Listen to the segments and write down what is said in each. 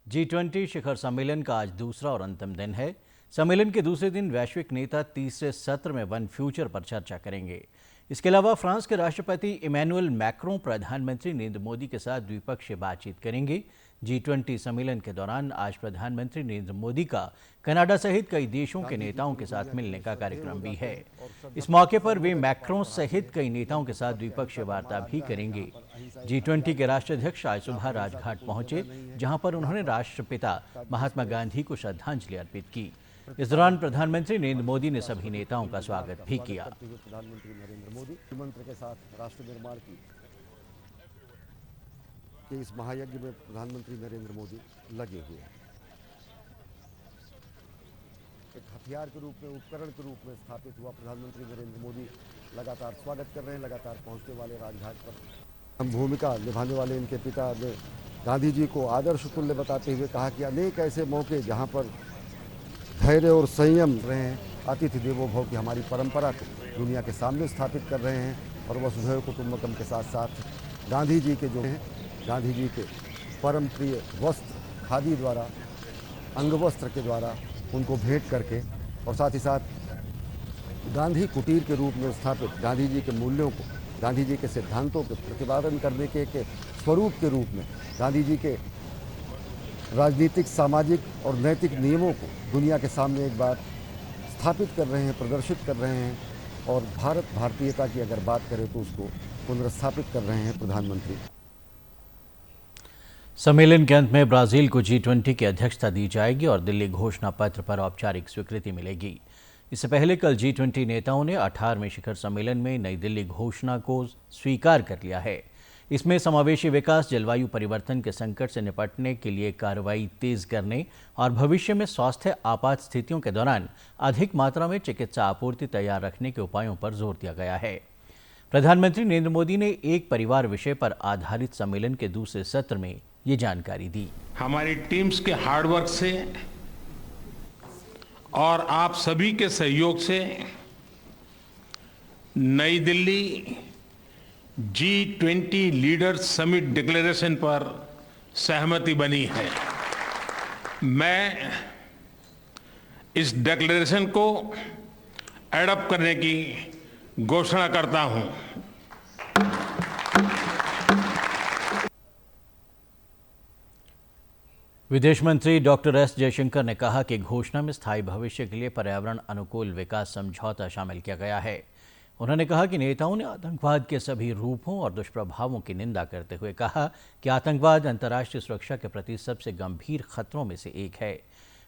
G20 शिखर सम्मेलन का आज दूसरा और अंतिम दिन है। सम्मेलन के दूसरे दिन वैश्विक नेता तीसरे सत्र में वन फ्यूचर पर चर्चा करेंगे। इसके अलावा फ्रांस के राष्ट्रपति इमैनुअल मैक्रों प्रधानमंत्री नरेंद्र मोदी के साथ द्विपक्षीय बातचीत करेंगे। G20 सम्मेलन के दौरान आज प्रधानमंत्री नरेंद्र मोदी का कनाडा सहित कई देशों के नेताओं के साथ मिलने का कार्यक्रम भी है। इस मौके पर वे मैक्रों सहित कई नेताओं के साथ द्विपक्षीय वार्ता भी करेंगे। G20 के राष्ट्राध्यक्ष आज सुबह राजघाट पहुंचे, जहां पर उन्होंने राष्ट्रपिता महात्मा गांधी को श्रद्धांजलि अर्पित की। इस दौरान प्रधानमंत्री नरेंद्र मोदी ने सभी नेताओं का स्वागत भी किया। प्रधानमंत्री नरेंद्र मोदी मंत्र के साथ राष्ट्र निर्माण की कि इस महायज्ञ में प्रधानमंत्री नरेंद्र मोदी लगे हुए हैं। एक हथियार के रूप में, उपकरण के रूप में स्थापित हुआ प्रधानमंत्री नरेंद्र मोदी लगातार स्वागत कर रहे हैं, लगातार पहुंचने वाले राजघाट पर। हम भूमिका निभाने वाले इनके पिता ने गांधी जी को आदर्श तुल्य बताते हुए कहा कि अनेक ऐसे मौके जहां पर धैर्य और संयम रहे हैं, अतिथि देवो भव की हमारी परंपरा को दुनिया के सामने स्थापित कर रहे हैं। और वसुधैव कुटुंबकम के साथ साथ गांधी जी के जो हैं, गांधी जी के परम प्रिय वस्त्र खादी द्वारा, अंग वस्त्र के द्वारा उनको भेंट करके, और साथ ही साथ गांधी कुटीर के रूप में स्थापित गांधी जी के मूल्यों को, गांधी जी के सिद्धांतों के प्रतिपादन करने के एक स्वरूप के रूप में गांधी जी के राजनीतिक, सामाजिक और नैतिक नियमों को दुनिया के सामने एक बार स्थापित कर रहे हैं, प्रदर्शित कर रहे हैं। और भारतीयता की अगर बात करें तो उसको पुनर्स्थापित कर रहे हैं प्रधानमंत्री। सम्मेलन के अंत में ब्राजील को G20 की अध्यक्षता दी जाएगी और दिल्ली घोषणा पत्र पर औपचारिक स्वीकृति मिलेगी। इससे पहले कल G20 नेताओं ने 18वें शिखर सम्मेलन में नई दिल्ली घोषणा को स्वीकार कर लिया है। इसमें समावेशी विकास, जलवायु परिवर्तन के संकट से निपटने के लिए कार्रवाई तेज करने और भविष्य में स्वास्थ्य आपात स्थितियों के दौरान अधिक मात्रा में चिकित्सा आपूर्ति तैयार रखने के उपायों पर जोर दिया गया है। प्रधानमंत्री नरेंद्र मोदी ने एक परिवार विषय पर आधारित सम्मेलन के दूसरे सत्र में ये जानकारी दी। हमारी टीम्स के हार्डवर्क से और आप सभी के सहयोग से नई Delhi G20 leaders summit declaration पर सहमति बनी है। मैं इस डिक्लेरेशन को एडॉप्ट करने की घोषणा करता हूं। विदेश मंत्री डॉक्टर एस जयशंकर ने कहा कि घोषणा में स्थायी भविष्य के लिए पर्यावरण अनुकूल विकास समझौता शामिल किया गया है। उन्होंने कहा कि नेताओं ने आतंकवाद के सभी रूपों और दुष्प्रभावों की निंदा करते हुए कहा कि आतंकवाद अंतर्राष्ट्रीय सुरक्षा के प्रति सबसे गंभीर खतरों में से एक है।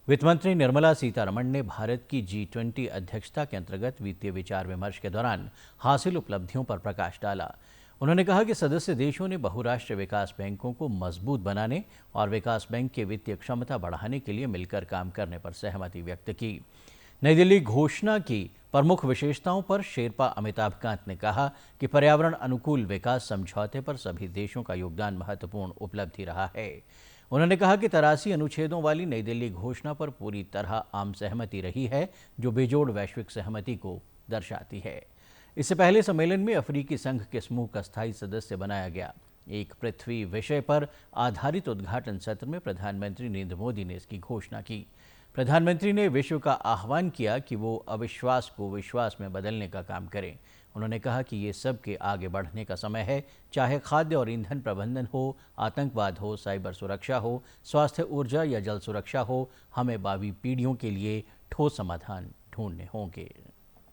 वित्त मंत्री निर्मला सीतारमण ने भारत की G20 अध्यक्षता के अंतर्गत वित्तीय विचार विमर्श के दौरान हासिल उपलब्धियों पर प्रकाश डाला। उन्होंने कहा कि सदस्य देशों ने बहुराष्ट्रीय विकास बैंकों को मजबूत बनाने और विकास बैंक की वित्तीय क्षमता बढ़ाने के लिए मिलकर काम करने पर सहमति व्यक्त की। नई दिल्ली घोषणा की प्रमुख विशेषताओं पर शेरपा अमिताभ कांत ने कहा कि पर्यावरण अनुकूल विकास समझौते पर सभी देशों का योगदान महत्वपूर्ण उपलब्धि रहा है। उन्होंने कहा कि 83 अनुच्छेदों वाली नई दिल्ली घोषणा पर पूरी तरह आम सहमति रही है, जो बेजोड़ वैश्विक सहमति को दर्शाती है। इससे पहले सम्मेलन में अफ्रीकी संघ के समूह का स्थायी सदस्य बनाया गया। एक पृथ्वी विषय पर आधारित उद्घाटन सत्र में प्रधानमंत्री नरेंद्र मोदी ने इसकी घोषणा की। प्रधानमंत्री ने विश्व का आह्वान किया कि वो अविश्वास को विश्वास में बदलने का काम करें। उन्होंने कहा कि ये सब के आगे बढ़ने का समय है, चाहे खाद्य और ईंधन प्रबंधन हो, आतंकवाद हो, साइबर सुरक्षा हो, स्वास्थ्य, ऊर्जा या जल सुरक्षा हो, हमें भावी पीढ़ियों के लिए ठोस समाधान ढूंढने होंगे।